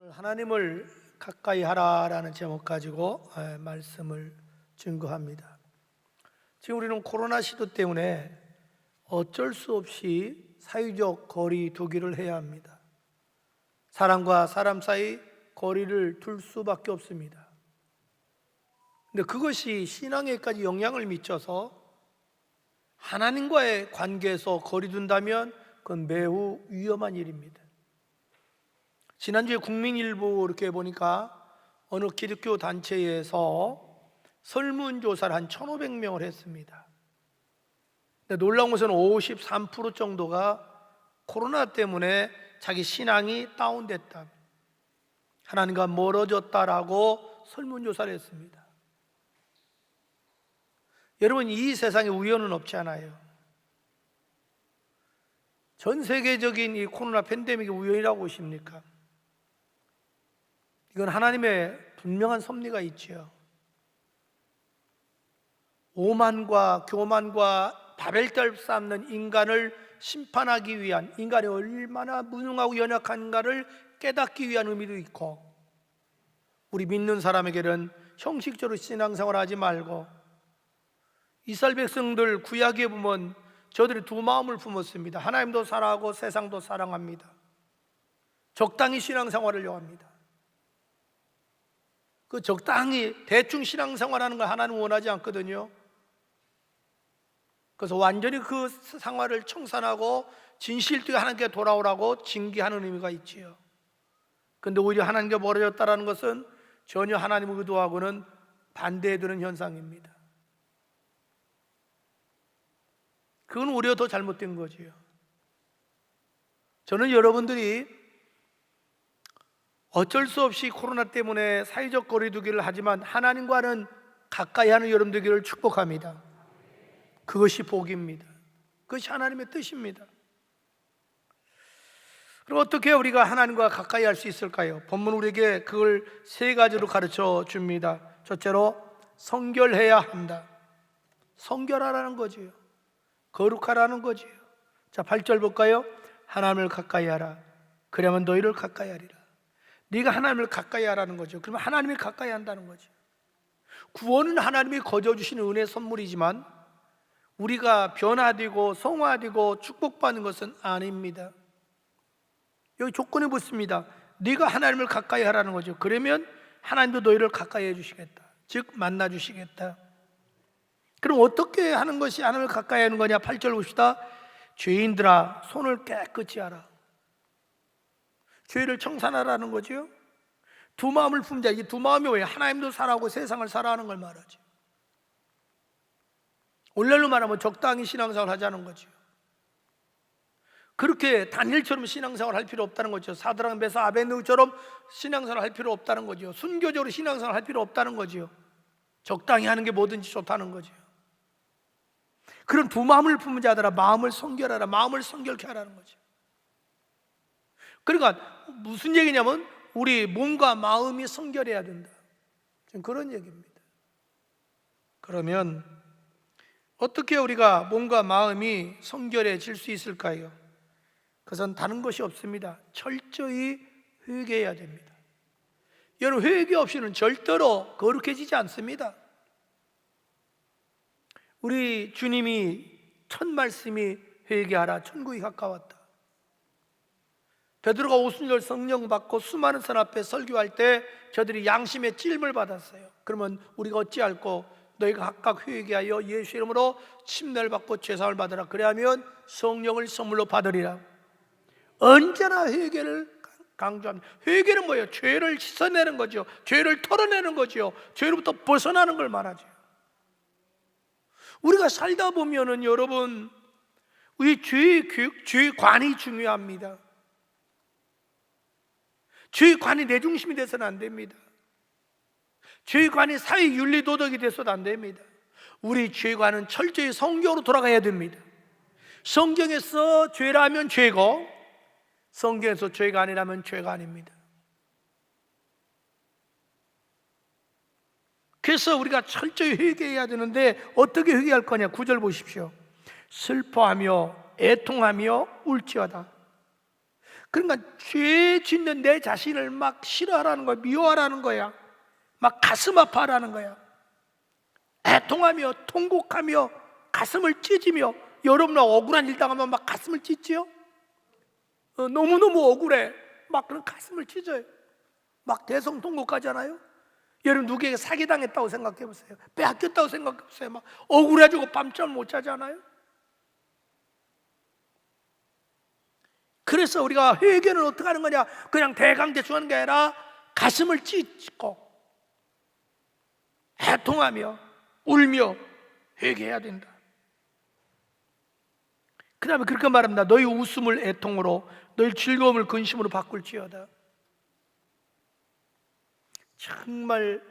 하나님을 가까이 하라라는 제목 가지고 말씀을 증거합니다. 지금 우리는 코로나 시도 때문에 어쩔 수 없이 사회적 거리 두기를 해야 합니다. 사람과 사람 사이 거리를 둘 수밖에 없습니다. 근데 그것이 신앙에까지 영향을 미쳐서 하나님과의 관계에서 거리 둔다면 그건 매우 위험한 일입니다. 지난주에 국민일보 이렇게 보니까 어느 기독교 단체에서 설문조사를 한 1,500명을 했습니다. 근데 놀라운 것은 53% 정도가 코로나 때문에 자기 신앙이 다운됐다, 하나님과 멀어졌다라고 설문조사를 했습니다. 여러분, 이 세상에 우연은 없지 않아요. 전 세계적인 이 코로나 팬데믹이 우연이라고 보십니까? 이건 하나님의 분명한 섭리가 있지요. 오만과 교만과 바벨탑 쌓는 인간을 심판하기 위한, 인간이 얼마나 무능하고 연약한가를 깨닫기 위한 의미도 있고, 우리 믿는 사람에게는 형식적으로 신앙생활 하지 말고, 이스라엘 백성들 구약에 보면 저들이 두 마음을 품었습니다. 하나님도 사랑하고 세상도 사랑합니다. 적당히 신앙생활을 요합니다. 그 적당히 대충 신앙생활하는 걸 하나님은 원하지 않거든요. 그래서 완전히 그 생활을 청산하고 진실되게 하나님께 돌아오라고 징계하는 의미가 있지요. 그런데 오히려 하나님께 멀어졌다는 것은 전혀 하나님의 의도하고는 반대되는 현상입니다. 그건 오히려 더 잘못된 거지요. 저는 여러분들이 어쩔 수 없이 코로나 때문에 사회적 거리두기를 하지만 하나님과는 가까이 하는 여러분 되기를 축복합니다. 그것이 복입니다. 그것이 하나님의 뜻입니다. 그럼 어떻게 우리가 하나님과 가까이 할 수 있을까요? 본문 우리에게 그걸 세 가지로 가르쳐 줍니다. 첫째로, 성결해야 한다. 성결하라는 거지요. 거룩하라는 거지요. 자, 8절 볼까요? 하나님을 가까이 하라. 그러면 너희를 가까이 하리라. 네가 하나님을 가까이 하라는 거죠. 그러면 하나님이 가까이 한다는 거죠. 구원은 하나님이 거저 주시는 은혜의 선물이지만 우리가 변화되고 성화되고 축복받는 것은 아닙니다. 여기 조건이 붙습니다. 네가 하나님을 가까이 하라는 거죠. 그러면 하나님도 너희를 가까이 해주시겠다, 즉 만나 주시겠다. 그럼 어떻게 하는 것이 하나님을 가까이 하는 거냐? 8절 봅시다. 죄인들아, 손을 깨끗이 하라. 죄를 청산하라는 거죠. 두 마음을 품자. 이 두 마음이 왜? 하나님도 사랑하고 세상을 사랑하는 걸 말하죠. 오늘날로 말하면 적당히 신앙생활 하자는 거죠. 그렇게 다니엘처럼 신앙생활 할 필요 없다는 거죠. 사드락 메사 아벳느고처럼 신앙생활 할 필요 없다는 거죠. 순교적으로 신앙생활 할 필요 없다는 거죠. 적당히 하는 게 뭐든지 좋다는 거죠. 그런 두 마음을 품은 자들아, 마음을 성결하라. 마음을 성결케 하라는 거죠. 그러니까 무슨 얘기냐면 우리 몸과 마음이 성결해야 된다, 지금 그런 얘기입니다. 그러면 어떻게 우리가 몸과 마음이 성결해질 수 있을까요? 그것은 다른 것이 없습니다. 철저히 회개해야 됩니다. 여러분, 회개 없이는 절대로 거룩해지지 않습니다. 우리 주님이 첫 말씀이 회개하라, 천국이 가까웠다. 베드로가 오순절 성령 받고 수많은 사람 앞에 설교할 때 저들이 양심의 찔림을 받았어요. 그러면 우리가 어찌할꼬? 너희가 각각 회개하여 예수 이름으로 침례를 받고 죄사함을 받으라. 그래야면 성령을 선물로 받으리라. 언제나 회개를 강조합니다. 회개는 뭐예요? 죄를 씻어내는 거죠. 죄를 털어내는 거죠. 죄로부터 벗어나는 걸 말하죠. 우리가 살다 보면은 여러분, 우리 죄의 교육, 죄의 관이 중요합니다. 죄의 관이 내 중심이 돼서는 안 됩니다. 죄의 관이 사회 윤리 도덕이 돼서도 안 됩니다. 우리 죄의 관은 철저히 성경으로 돌아가야 됩니다. 성경에서 죄라면 죄고 성경에서 죄가 아니라면 죄가 아닙니다. 그래서 우리가 철저히 회개해야 되는데 어떻게 회개할 거냐? 9절 보십시오. 슬퍼하며 애통하며 울지어다. 그러니까 죄 짓는 내 자신을 막 싫어하라는 거야. 미워하라는 거야. 막 가슴 아파하라는 거야. 애통하며 통곡하며 가슴을 찢으며, 여러분 억울한 일 당하면 막 가슴을 찢지요? 너무너무 억울해. 막 그런 가슴을 찢어요. 막 대성통곡하잖아요. 여러분 누구에게 사기당했다고 생각해 보세요. 빼앗겼다고 생각해 보세요. 막 억울해지고 밤잠 못 자잖아요. 그래서 우리가 회개는 어떻게 하는 거냐? 그냥 대강대충 하는 게 아니라 가슴을 찢고 애통하며 울며 회개해야 된다. 그 다음에 그렇게 말합니다. 너희 웃음을 애통으로, 너희 즐거움을 근심으로 바꿀지어다. 정말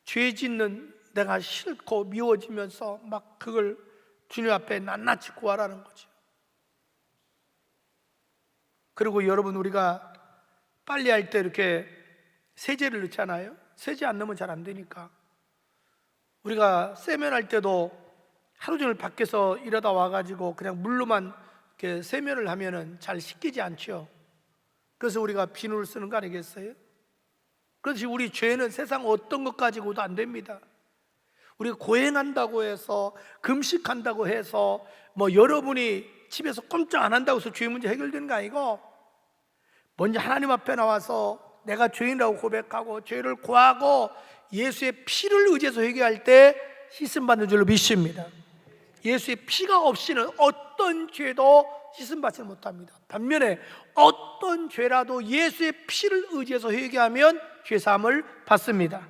죄 짓는 내가 싫고 미워지면서 막 그걸 주님 앞에 낱낱이 구하라는 거죠. 그리고 여러분, 우리가 빨리 할 때 이렇게 세제를 넣잖아요. 세제 안 넣으면 잘 안 되니까. 우리가 세면할 때도 하루 종일 밖에서 일하다 와가지고 그냥 물로만 이렇게 세면을 하면은 잘 씻기지 않죠. 그래서 우리가 비누를 쓰는 거 아니겠어요? 그렇지, 우리 죄는 세상 어떤 것 가지고도 안 됩니다. 우리가 고행한다고 해서, 금식한다고 해서, 여러분이 집에서 꼼짝 안 한다고 해서 죄 문제 해결되는 거 아니고, 먼저 하나님 앞에 나와서 내가 죄인이라고 고백하고 죄를 고하고 예수의 피를 의지해서 회개할 때 씻음 받는 줄로 믿습니다. 예수의 피가 없이는 어떤 죄도 씻음 받지 못합니다. 반면에 어떤 죄라도 예수의 피를 의지해서 회개하면 죄사함을 받습니다.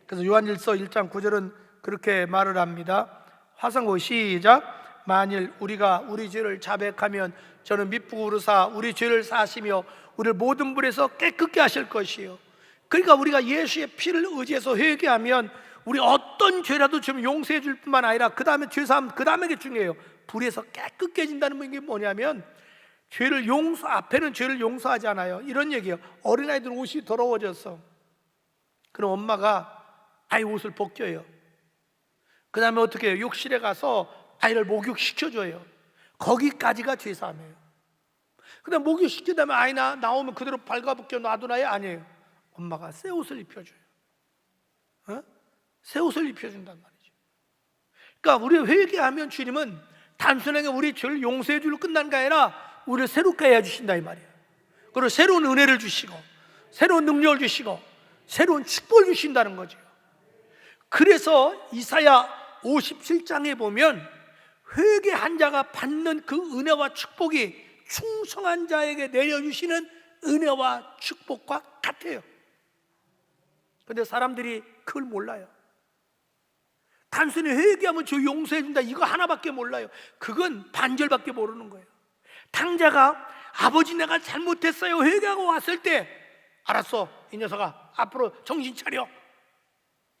그래서 요한일서 1장 9절은 그렇게 말을 합니다. 화성고 시작. 만일 우리가 우리 죄를 자백하면 저는 미쁘고 우르사 우리 죄를 사하시며 우리를 모든 불에서 깨끗게 하실 것이요. 그러니까 우리가 예수의 피를 의지해서 회개하면 우리 어떤 죄라도 좀 용서해 줄 뿐만 아니라 그 다음에 죄사함, 그 다음에 게 중요해요. 불에서 깨끗게 해진다는 게 뭐냐면, 죄를 앞에는 죄를 용서하지 않아요. 이런 얘기예요. 어린아이들 옷이 더러워졌어. 그럼 엄마가 아이 옷을 벗겨요. 그 다음에 어떻게 해요? 욕실에 가서 아이를 목욕시켜줘요. 거기까지가 죄사함이에요. 그 다음에 목욕시킨 다음에 아이 나오면 그대로 발가벗겨 놔두나요? 아니에요. 엄마가 새 옷을 입혀줘요. 새 옷을 입혀준단 말이죠. 그러니까 우리 회개하면 주님은 단순하게 우리 죄를 용서해 주려 끝나는 게 아니라 우리를 새롭게 해주신다 이 말이에요. 그리고 새로운 은혜를 주시고 새로운 능력을 주시고 새로운 축복을 주신다는 거죠. 그래서 이사야 57장에 보면 회개한 자가 받는 그 은혜와 축복이 충성한 자에게 내려주시는 은혜와 축복과 같아요. 그런데 사람들이 그걸 몰라요. 단순히 회개하면 저 용서해준다 이거 하나밖에 몰라요. 그건 반절밖에 모르는 거예요. 탕자가 아버지 내가 잘못했어요 회개하고 왔을 때, 알았어 이 녀석아 앞으로 정신 차려.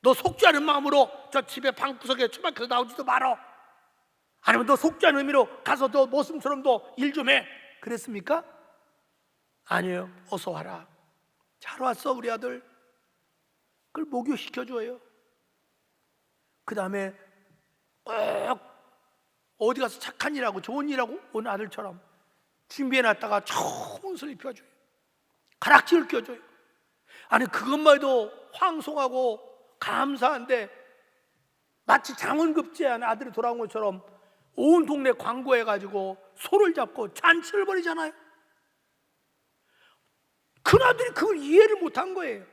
너 속지 않은 마음으로 저 집에 방구석에 처박혀서 나오지도 말어. 아니면 너 속지 않은 의미로 가서 너 모습처럼 너 일 좀 해. 그랬습니까? 아니에요. 어서 와라. 잘 왔어 우리 아들. 그걸 목욕시켜줘요. 그 다음에 꼭 어디 가서 착한 일하고 좋은 일하고 온 아들처럼 준비해놨다가 좋은 옷을 입혀줘요. 가락지를 껴줘요. 아니 그것만 해도 황송하고 감사한데, 마치 장원급제한 아들이 돌아온 것처럼 온 동네 광고해가지고 소를 잡고 잔치를 벌이잖아요. 큰아들이 그걸 이해를 못한 거예요.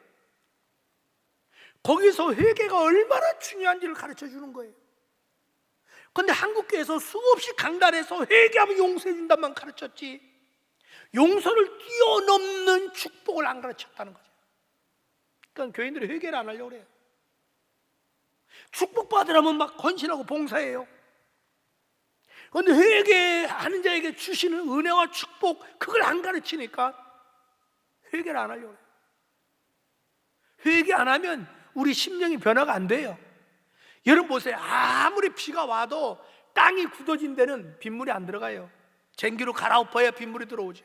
거기서 회개가 얼마나 중요한지를 가르쳐 주는 거예요. 그런데 한국교회에서 수없이 강단해서 회개하면 용서해 준다만 가르쳤지, 용서를 뛰어넘는 축복을 안 가르쳤다는 거죠. 그러니까 교인들이 회개를 안 하려고 그래요. 축복받으라면 막 헌신하고 봉사해요. 그런데 회개하는 자에게 주시는 은혜와 축복, 그걸 안 가르치니까 회개를 안 하려고 해요. 회개 안 하면 우리 심령이 변화가 안 돼요. 여러분 보세요. 아무리 비가 와도 땅이 굳어진 데는 빗물이 안 들어가요. 쟁기로 갈아엎어야 빗물이 들어오죠.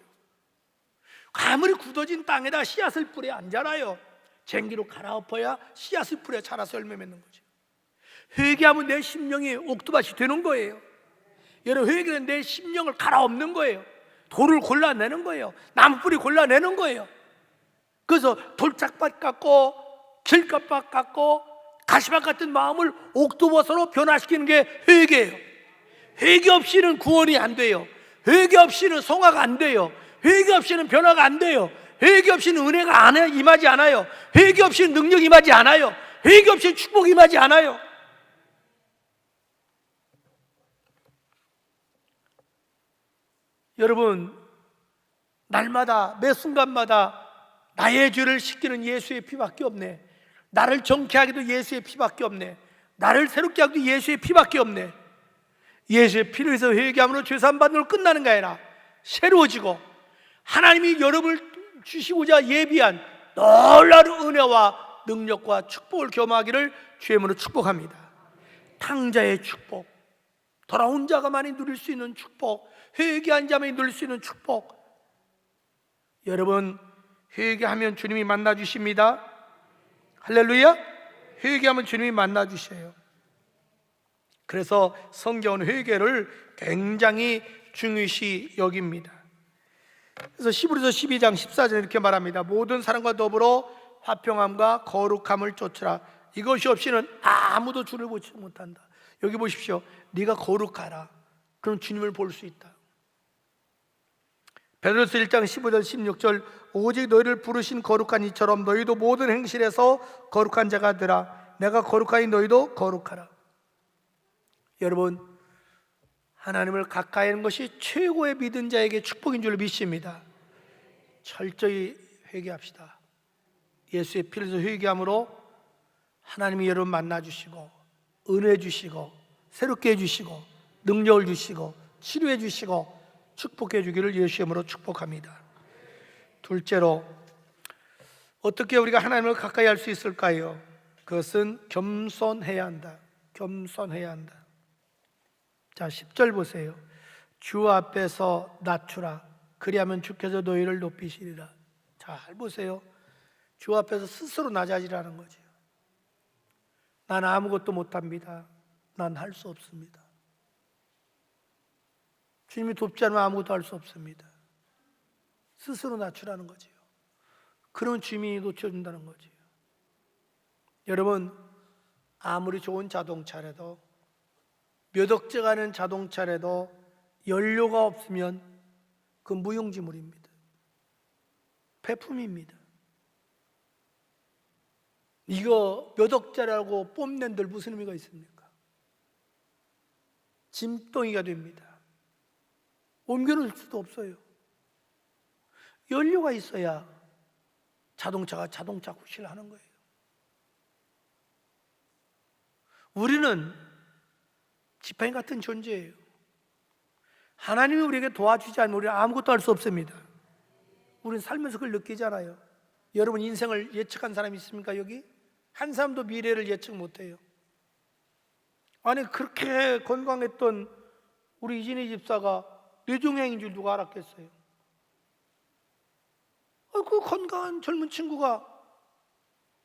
아무리 굳어진 땅에다 씨앗을 뿌려 안 자라요. 쟁기로 갈아엎어야 씨앗을 뿌려 자라서 열매 맺는 거죠. 회개하면 내 심령이 옥토밭이 되는 거예요. 여러분 회개는 내 심령을 갈아엎는 거예요. 돌을 골라내는 거예요. 나무뿌리 골라내는 거예요. 그래서 돌짝밭 같고 길가밭 같고 가시밭 같은 마음을 옥토버섯으로 변화시키는 게 회개예요. 회개 없이는 구원이 안 돼요. 회개 없이는 성화가 안 돼요. 회개 없이는 변화가 안 돼요. 회개 없이는 은혜가 임하지 않아요. 회개 없이는 능력이 임하지 않아요. 회개 없이는 축복이 임하지 않아요. 여러분, 날마다 매 순간마다 나의 죄를 씻기는 예수의 피밖에 없네. 나를 정케하기도 예수의 피밖에 없네. 나를 새롭게 하기도 예수의 피밖에 없네. 예수의 피를 위해서 회개함으로 죄사함받는 걸 끝나는 게 아니라 새로워지고 하나님이 여러분을 주시고자 예비한 놀라운 은혜와 능력과 축복을 경험하기를 주의 이름으로 축복합니다. 탕자의 축복, 돌아온 자가만이 누릴 수 있는 축복, 회개한 자만이 누릴 수 있는 축복. 여러분, 회개하면 주님이 만나 주십니다. 할렐루야. 회개하면 주님이 만나 주셔요. 그래서 성경은 회개를 굉장히 중요시 여깁니다. 그래서 히브리서 12장 14절 이렇게 말합니다. 모든 사람과 더불어 화평함과 거룩함을 쫓으라. 이것이 없이는 아무도 주를 보지 못한다. 여기 보십시오. 네가 거룩하라. 그럼 주님을 볼 수 있다. 베드로서 1장 15절 16절 오직 너희를 부르신 거룩한 이처럼 너희도 모든 행실에서 거룩한 자가 되라. 내가 거룩하니 너희도 거룩하라. 여러분, 하나님을 가까이 하는 것이 최고의 믿은 자에게 축복인 줄 믿습니다. 철저히 회개합시다. 예수의 피를 회개함으로 하나님이 여러분 만나 주시고 은혜 주시고 새롭게 해주시고 능력을 주시고 치료해 주시고 축복해 주기를 예수의 이름으로 축복합니다. 둘째로, 어떻게 우리가 하나님을 가까이 할 수 있을까요? 그것은 겸손해야 한다. 겸손해야 한다. 자, 10절 보세요. 주 앞에서 낮추라. 그리하면 주께서 너희를 높이시리라. 잘 보세요. 주 앞에서 스스로 낮아지라는 거죠. 난 아무것도 못합니다. 난 할 수 없습니다. 주님이 돕지 않으면 아무것도 할 수 없습니다. 스스로 낮추라는 거지요. 그러면 주님이 놓쳐준다는 거지요. 여러분, 아무리 좋은 자동차라도 몇 억째 가는 자동차라도 연료가 없으면 그 무용지물입니다. 폐품입니다. 이거 몇 억짜리라고 뽐낸들 무슨 의미가 있습니까? 짐덩이가 됩니다. 옮겨놓을 수도 없어요. 연료가 있어야 자동차가 자동차 구실을 하는 거예요. 우리는 지팡이 같은 존재예요. 하나님이 우리에게 도와주지 않으면 우리는 아무것도 할 수 없습니다. 우리는 살면서 그걸 느끼잖아요. 여러분, 인생을 예측한 사람이 있습니까? 여기? 한 사람도 미래를 예측 못해요. 아니, 그렇게 건강했던 우리 이진희 집사가 뇌종양인 줄 누가 알았겠어요? 그 건강한 젊은 친구가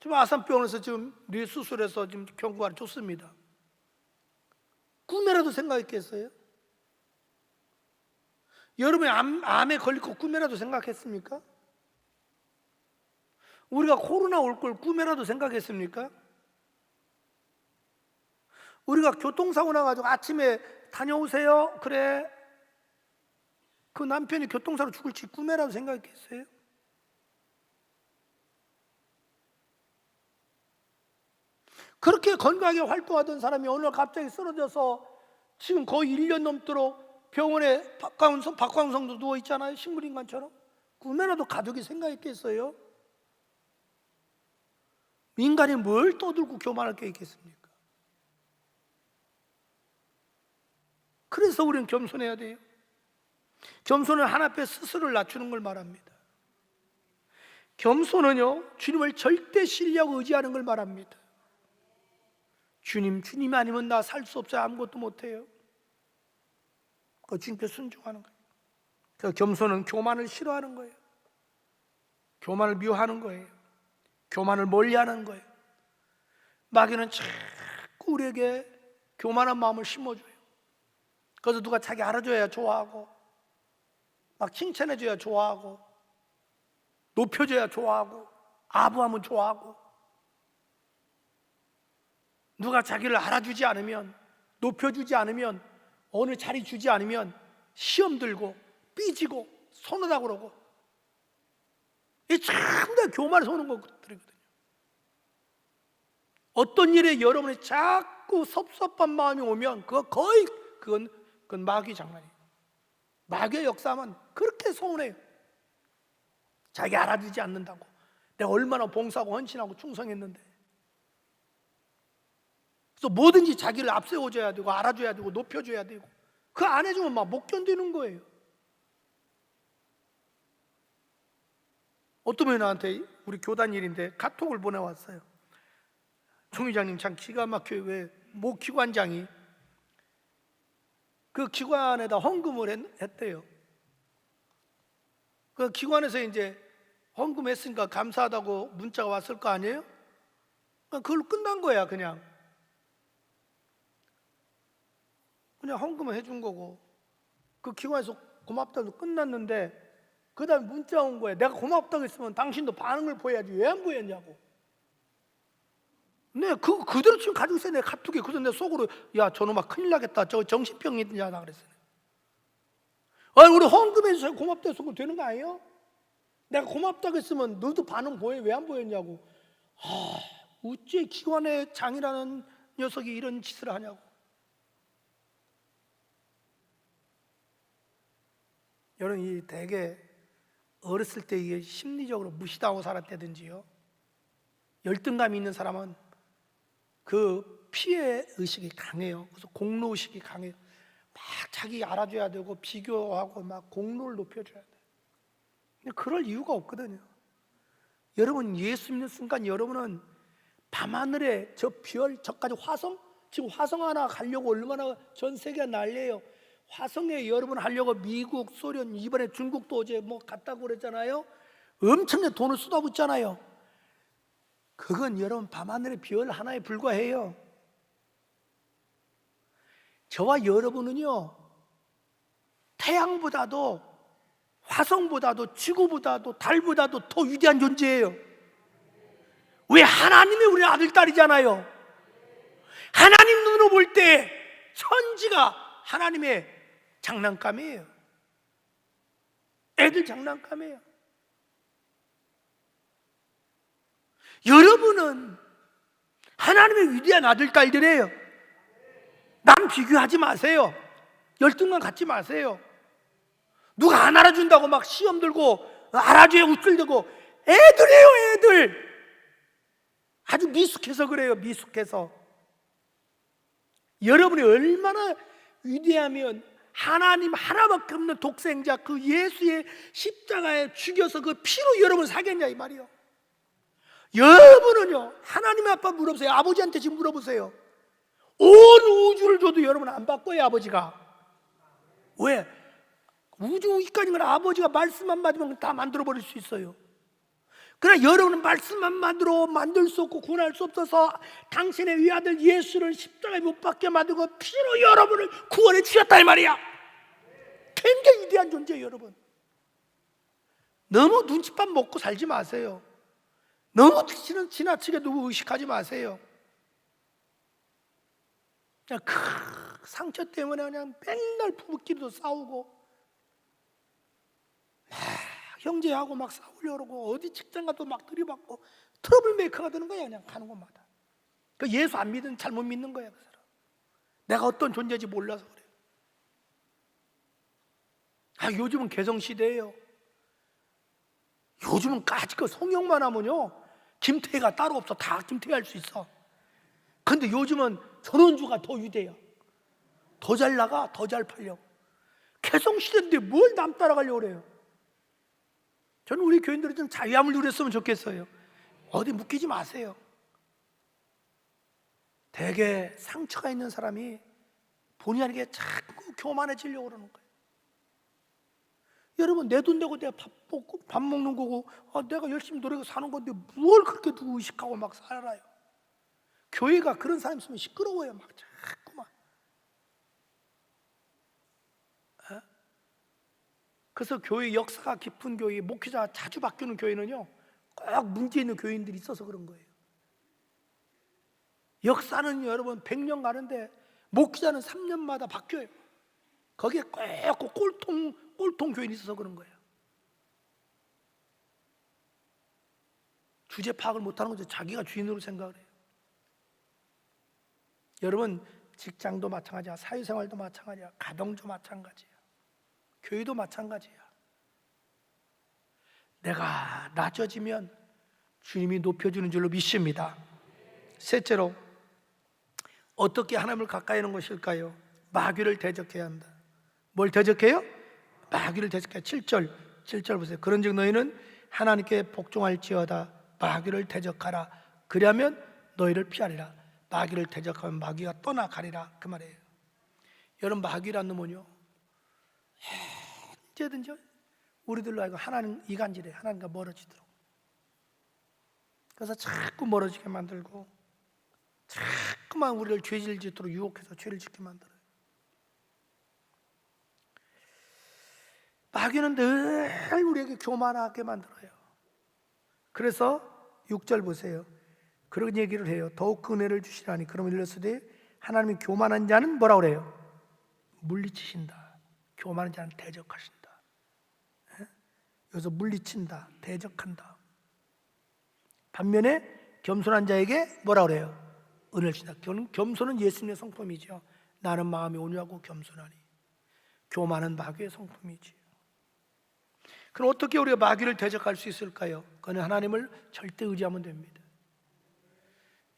지금 아산병원에서 지금 뇌 수술해서 지금 경과를 줬습니다. 꿈에라도 생각했겠어요? 여러분이 암에 걸릴 거 꿈에라도 생각했습니까? 우리가 코로나 올 걸 꿈에라도 생각했습니까? 우리가 교통사고 나가지고 아침에 다녀오세요. 그래. 그 남편이 교통사로 죽을지 꿈에라도 생각했어요? 그렇게 건강하게 활동하던 사람이 어느 날 갑자기 쓰러져서 지금 거의 1년 넘도록 병원에 박광성도 누워 있잖아요. 식물인간처럼. 꿈에라도 가족이 생각했겠어요? 인간이 뭘 떠들고 교만할 게 있겠습니까? 그래서 우리는 겸손해야 돼요. 겸손은 하나 앞에 스스로를 낮추는 걸 말합니다. 겸손은요, 주님을 절대 신뢰하고 의지하는 걸 말합니다. 주님 아니면 나 살 수 없어요. 아무것도 못해요. 그 주님께 순종하는 거예요. 그 겸손은 교만을 싫어하는 거예요. 교만을 미워하는 거예요. 교만을 멀리하는 거예요. 마귀는 자꾸 우리에게 교만한 마음을 심어줘요. 그래서 누가 자기 알아줘야 좋아하고 막 칭찬해줘야 좋아하고, 높여줘야 좋아하고, 아부하면 좋아하고, 누가 자기를 알아주지 않으면, 높여주지 않으면, 어느 자리 주지 않으면 시험 들고 삐지고 서운하다 그러고, 이 전부 다 교만에서 오는 것들이거든요. 어떤 일에 여러분이 자꾸 섭섭한 마음이 오면 그건 마귀 장난이에요. 마귀의 역사만 그렇게 서운해요. 자기 알아주지 않는다고. 내가 얼마나 봉사하고 헌신하고 충성했는데. 그래서 뭐든지 자기를 앞세워줘야 되고, 알아줘야 되고, 높여줘야 되고, 그 안 해주면 막 못 견디는 거예요. 어떤 분이 나한테, 우리 교단 일인데 카톡을 보내왔어요. 총회장님 참 기가 막혀요. 왜? 모 기관장이 그 기관에다 헌금을 했대요. 그 기관에서 이제 헌금했으니까 감사하다고 문자가 왔을 거 아니에요? 그걸로 끝난 거야. 그냥 헌금을 해준 거고, 그 기관에서 고맙다고 끝났는데, 그 다음에 문자 온 거야. 내가 고맙다고 했으면 당신도 반응을 보여야지 왜 안 보였냐고. 네, 그대로 지금 가지고 있어요. 내 카톡에. 그래서 내 속으로, 야 저놈아 큰일 나겠다, 저 정신병이냐 그랬어요. 우리 헌금해 주셔서 고맙다 해서 되는 거 아니에요? 내가 고맙다고 했으면 너도 반응 보여 왜 안 보였냐고. 어째 기관의 장이라는 녀석이 이런 짓을 하냐고. 여러분, 이 되게 어렸을 때 이게 심리적으로 무시당하고 살았다든지요, 열등감이 있는 사람은 그 피해 의식이 강해요. 그래서 공로 의식이 강해요. 막 자기 알아줘야 되고, 비교하고 막 공로를 높여줘야 돼. 근데 그럴 이유가 없거든요. 여러분, 예수 믿는 순간 여러분은 밤하늘에 저 별, 저까지 화성, 지금 화성 하나 가려고 얼마나 전 세계가 난리예요. 화성에 여러분 하려고 미국, 소련, 이번에 중국도 어제 뭐 갔다고 그랬잖아요. 엄청나게 돈을 쏟아붓잖아요. 그건 여러분 밤하늘의 별 하나에 불과해요. 저와 여러분은요, 태양보다도, 화성보다도, 지구보다도, 달보다도 더 위대한 존재예요. 왜? 하나님이 우리 아들, 딸이잖아요. 하나님 눈으로 볼 때 천지가 하나님의 장난감이에요. 애들 장난감이에요. 여러분은 하나님의 위대한 아들, 딸들이에요. 남 비교하지 마세요. 열등감 갖지 마세요. 누가 안 알아준다고 막 시험 들고 알아줘야 웃들대고, 애들이에요, 애들. 아주 미숙해서 그래요. 미숙해서. 여러분이 얼마나 위대하면 하나님 하나밖에 없는 독생자 그 예수의 십자가에 죽여서 그 피로 여러분 사겠냐 이 말이요. 여러분은요, 하나님의 아빠 물어보세요. 아버지한테 지금 물어보세요. 온 우주를 줘도 여러분 안 바꿔요, 아버지가. 왜? 우주 이까지는 아버지가 말씀만 받으면 다 만들어 버릴 수 있어요. 그러나 여러분은 말씀만 만들 수 없고 구원할 수 없어서 당신의 위아들 예수를 십자가에 못 박게 만들고 피로 여러분을 구원해 주셨다 이 말이야. 굉장히 위대한 존재예요. 여러분, 너무 눈칫밥 먹고 살지 마세요. 너무 지나치게 누구 의식하지 마세요. 그냥 그 상처 때문에 그냥 맨날 부부끼리도 싸우고, 형제하고 막 싸우려고 그러고, 어디 직장 가도 막 들이받고 트러블 메이커가 되는 거야. 그냥 가는 곳마다. 그 예수 안 믿은, 잘못 믿는 거야. 그 사람. 내가 어떤 존재인지 몰라서 그래요. 요즘은 개성시대예요. 요즘은 까짓거 성형만 하면요, 김태희가 따로 없어. 다 김태희 할 수 있어. 근데 요즘은 전원주가 더 위대해요. 더 잘 나가, 더 잘 팔려. 개성시대인데 뭘 남 따라가려고 그래요. 저는 우리 교인들이 좀 자유함을 누렸으면 좋겠어요. 어디 묶이지 마세요. 되게 상처가 있는 사람이 본의 아니게 자꾸 교만해지려고 그러는 거예요. 여러분, 내 돈 내고 내가 밥 먹는 거고, 내가 열심히 노력해서 사는 건데 뭘 그렇게 누구 의식하고 막 살아요. 교회가 그런 사람 있으면 시끄러워요. 막 자꾸만. 그래서 교회 역사가 깊은 교회, 목회자가 자주 바뀌는 교회는요, 꼭 문제 있는 교인들이 있어서 그런 거예요. 역사는 여러분 100년 가는데 목회자는 3년마다 바뀌어요. 거기에 꼭 꼴통 교인이 있어서 그런 거예요. 주제 파악을 못하는 거죠. 자기가 주인으로 생각을 해요. 여러분 직장도 마찬가지야, 사회생활도 마찬가지야, 가정도 마찬가지야, 교회도 마찬가지야. 내가 낮아지면 주님이 높여주는 줄로 믿습니다. 셋째로, 어떻게 하나님을 가까이 하는 것일까요? 마귀를 대적해야 한다. 뭘 대적해요? 마귀를 대적해요. 7절 보세요. 그런즉 너희는 하나님께 복종할지어다. 마귀를 대적하라. 그리하면 너희를 피하리라. 마귀를 대적하면 마귀가 떠나가리라, 그 말이에요. 여러분, 마귀란 놈은요, 언제든지 우리들로 하여금 하나님 이간질해. 하나님과 멀어지도록. 그래서 자꾸 멀어지게 만들고 자꾸만 우리를 죄질 짓도록 유혹해서 죄를 짓게 만들어요. 마귀는 늘 우리에게 교만하게 만들어요. 그래서 6절 보세요. 그런 얘기를 해요. 더욱 그 은혜를 주시라니. 그러면 일렀으되 하나님이 교만한 자는 뭐라고 그래요? 물리치신다. 교만한 자는 대적하신다. 여기서 물리친다, 대적한다. 반면에 겸손한 자에게 뭐라고 그래요? 은혜를 주신다. 겸손은 예수님의 성품이죠. 나는 마음이 온유하고 겸손하니. 교만은 마귀의 성품이지. 그럼 어떻게 우리가 마귀를 대적할 수 있을까요? 그건 하나님을 절대 의지하면 됩니다.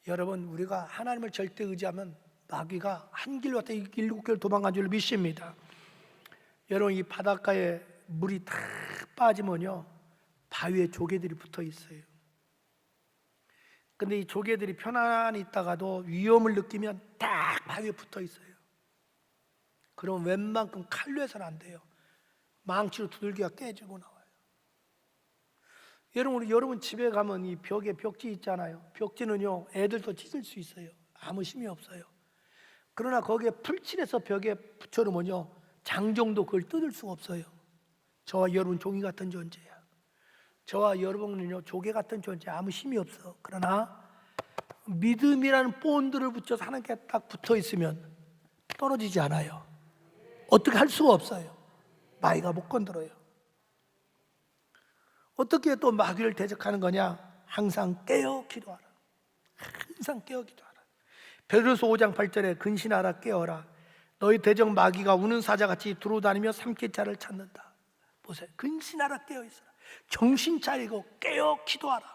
여러분, 우리가 하나님을 절대 의지하면 마귀가 한 길로 왔다 7길 도망간 줄 믿습니다. 여러분, 이 바닷가에 물이 다 빠지면요, 바위에 조개들이 붙어 있어요. 근데 이 조개들이 편안히 있다가도 위험을 느끼면 딱 바위에 붙어 있어요. 그럼 웬만큼 칼로 해서는 안 돼요. 망치로 두들기가 깨지고 나와요. 여러분 집에 가면 이 벽에 벽지 있잖아요. 벽지는요, 애들도 찢을 수 있어요. 아무 힘이 없어요. 그러나 거기에 풀칠해서 벽에 붙여놓으면요, 장정도 그걸 뜯을 수가 없어요. 저와 여러분 종이 같은 존재야. 저와 여러분은요, 조개 같은 존재, 아무 힘이 없어. 그러나 믿음이라는 본드를 붙여서 하나님께 딱 붙어 있으면 떨어지지 않아요. 어떻게 할 수가 없어요. 마귀가 못 건드려요. 어떻게 또 마귀를 대적하는 거냐? 항상 깨어 기도하라. 항상 깨어 기도하라. 베드로서 5장 8절에 근신하라, 깨어라. 너희 대적 마귀가 우는 사자같이 두루다니며 삼킬 자를 찾는다. 보세요. 근신하라, 깨어 있어라. 정신 차리고 깨어 기도하라.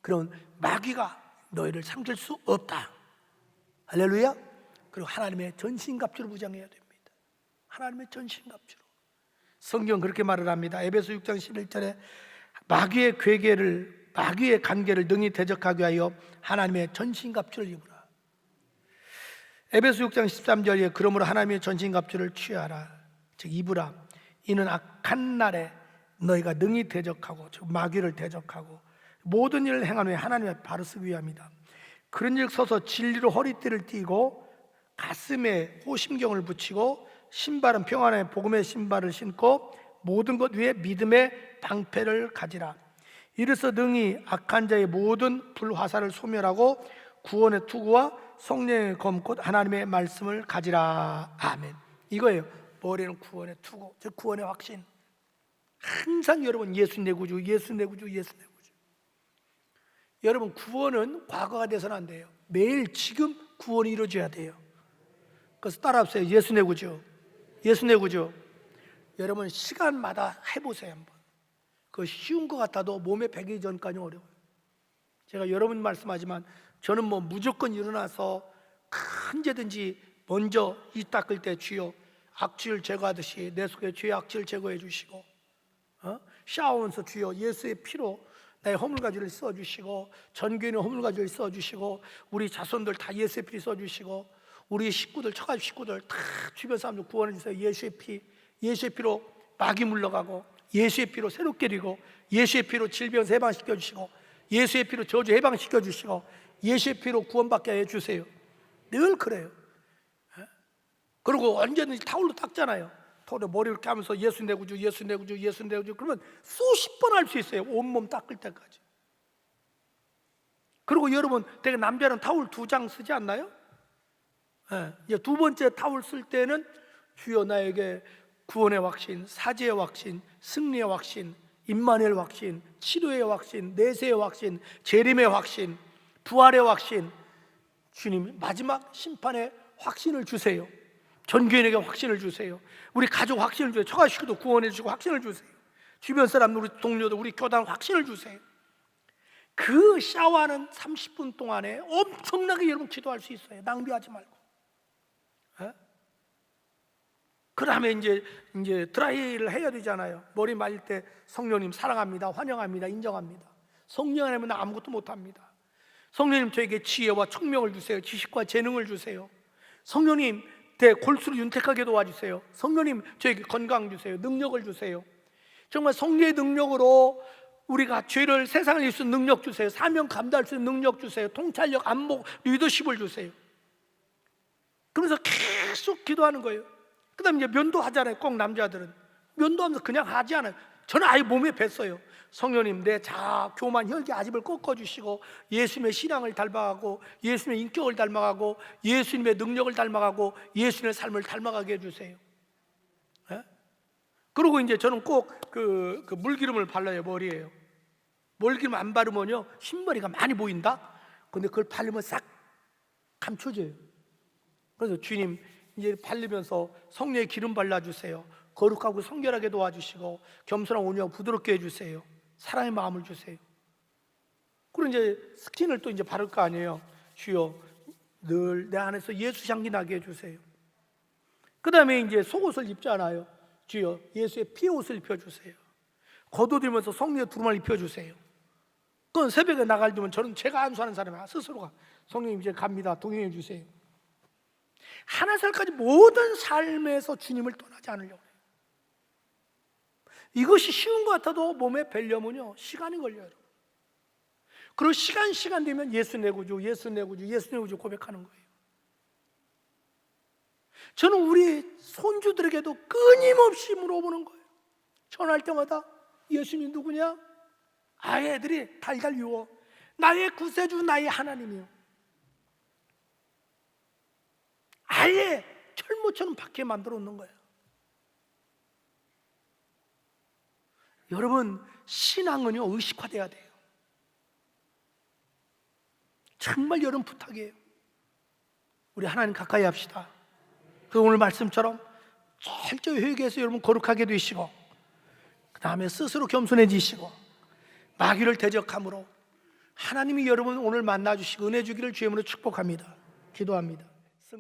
그럼 마귀가 너희를 삼킬 수 없다. 할렐루야. 그리고 하나님의 전신갑주로 무장해야 됩니다. 하나님의 전신갑주로. 성경 그렇게 말을 합니다. 에베소 6장 11절에 마귀의 괴계를, 마귀의 간계를 능히 대적하기 위하여 하나님의 전신갑주를 입으라. 에베소 6장 13절에 그러므로 하나님의 전신갑주를 취하라, 즉 입으라. 이는 악한 날에 너희가 능히 대적하고, 즉 마귀를 대적하고 모든 일을 행한 후에 하나님의 바로 쓰기 위함이다. 그런즉 서서 진리로 허리띠를 띠고 가슴에 호심경을 붙이고 신발은 평안의 복음의 신발을 신고 모든 것 위에 믿음의 방패를 가지라. 이로써 능히 악한 자의 모든 불화살을 소멸하고 구원의 투구와 성령의 검 곧 하나님의 말씀을 가지라. 아멘. 이거예요. 머리는 구원의 투구, 즉 구원의 확신. 항상 여러분 예수 내 구주, 예수 내 구주, 예수 내 구주. 여러분, 구원은 과거가 돼서는 안 돼요. 매일 지금 구원이 이루어져야 돼요. 그래서 따라합시다. 예수 내 구주, 예수 내 구주. 여러분, 시간마다 해보세요. 한번. 그거 쉬운 것 같아도 몸에 배기 전까지 어려워요. 제가 여러분 말씀하지만 저는 뭐 무조건 일어나서 언제든지 먼저 이 닦을 때 주여 악취를 제거하듯이 내 속에 죄의 악취를 제거해 주시고, 샤워하면서 주여 예수의 피로 나의 허물가지를 써주시고, 전교인의 허물가지를 써주시고, 우리 자손들 다 예수의 피 써주시고, 우리 식구들, 처가집 식구들 다 주변 사람들 구원해 주세요. 예수의 피, 예수의 피로 마귀 물러가고, 예수의 피로 새롭게 리고, 예수의 피로 질병 해방시켜 주시고, 예수의 피로 저주 해방시켜 주시고, 예수의 피로 구원받게 해주세요. 늘 그래요. 그리고 언제든지 타올로 닦잖아요. 머리를 감으면서 예수 내 구주, 예수 내 구주, 예수 내 구주, 그러면 수십 번 할 수 있어요. 온몸 닦을 때까지. 그리고 여러분, 되게 남자는 타올 2장 쓰지 않나요? 이제 두 번째 타올 쓸 때는 주여 나에게 구원의 확신, 사죄의 확신, 승리의 확신, 임마누엘 확신, 치료의 확신, 내세의 확신, 재림의 확신, 부활의 확신, 주님 마지막 심판의 확신을 주세요. 전교인에게 확신을 주세요. 우리 가족 확신을 주세요. 처가식구도 구원해 주시고 확신을 주세요. 주변 사람, 우리 동료들, 우리 교단 확신을 주세요. 그 샤워하는 30분 동안에 엄청나게 여러분 기도할 수 있어요. 낭비하지 말고. 그 다음에 이제 드라이를 해야 되잖아요. 머리 말릴 때 성령님 사랑합니다, 환영합니다, 인정합니다. 성령 안 하면 나 아무것도 못합니다. 성령님 저에게 지혜와 청명을 주세요. 지식과 재능을 주세요. 성령님 내 골수를 윤택하게 도와주세요. 성령님 저에게 건강 주세요. 능력을 주세요. 정말 성령의 능력으로 우리가 죄를, 세상을 이길 수 있는 능력 주세요. 사명 감당할 수 있는 능력 주세요. 통찰력, 안목, 리더십을 주세요. 그러면서 계속 기도하는 거예요. 그 다음에 이제 면도하잖아요. 꼭 남자들은 면도하면서 그냥 하지 않아요. 저는 아예 몸에 뱄어요. 성령님 내 자아, 교만, 혈기, 아집을 꺾어주시고 예수님의 신앙을 닮아가고 예수님의 인격을 닮아가고 예수님의 능력을 닮아가고 예수님의 삶을 닮아가게 해주세요. 그리고 이제 저는 꼭 그 물기름을 발라요. 머리에요. 물기름 안 바르면요 흰머리가 많이 보인다. 근데 그걸 바르면 싹 감춰져요. 그래서 주님 이제 바르면서 성령의 기름 발라주세요. 거룩하고 성결하게 도와주시고 겸손한 온유하고 부드럽게 해주세요. 사랑의 마음을 주세요. 그리고 이제 스킨을 또 이제 바를 거 아니에요. 주여 늘 내 안에서 예수 향기 나게 해주세요. 그 다음에 이제 속옷을 입잖아요. 주여 예수의 피의 옷을 입혀주세요. 겉옷이면서 성령의 두루마를 입혀주세요. 그건 새벽에 나갈 때면 저는 제가 안수하는 사람이 스스로가 성령님 이제 갑니다. 동행해 주세요. 하나 살까지 모든 삶에서 주님을 떠나지 않으려고 해요. 이것이 쉬운 것 같아도 몸에 뵈려면요 시간이 걸려요. 그리고 시간 되면 예수 내 구주, 예수 내 구주, 예수 내 구주 고백하는 거예요. 저는 우리 손주들에게도 끊임없이 물어보는 거예요. 전화할 때마다 예수님 누구냐? 아예 애들이 달달 유어. 나의 구세주, 나의 하나님이요. 아예 철모처럼 밖에 만들어 놓는 거예요. 여러분 신앙은요 의식화돼야 돼요. 정말 여러분 부탁이에요. 우리 하나님 가까이 합시다. 그 오늘 말씀처럼 철저히 회개해서 여러분 거룩하게 되시고 그 다음에 스스로 겸손해지시고 마귀를 대적함으로 하나님이 여러분 오늘 만나주시고 은혜 주기를 주의 이름으로 축복합니다. 기도합니다.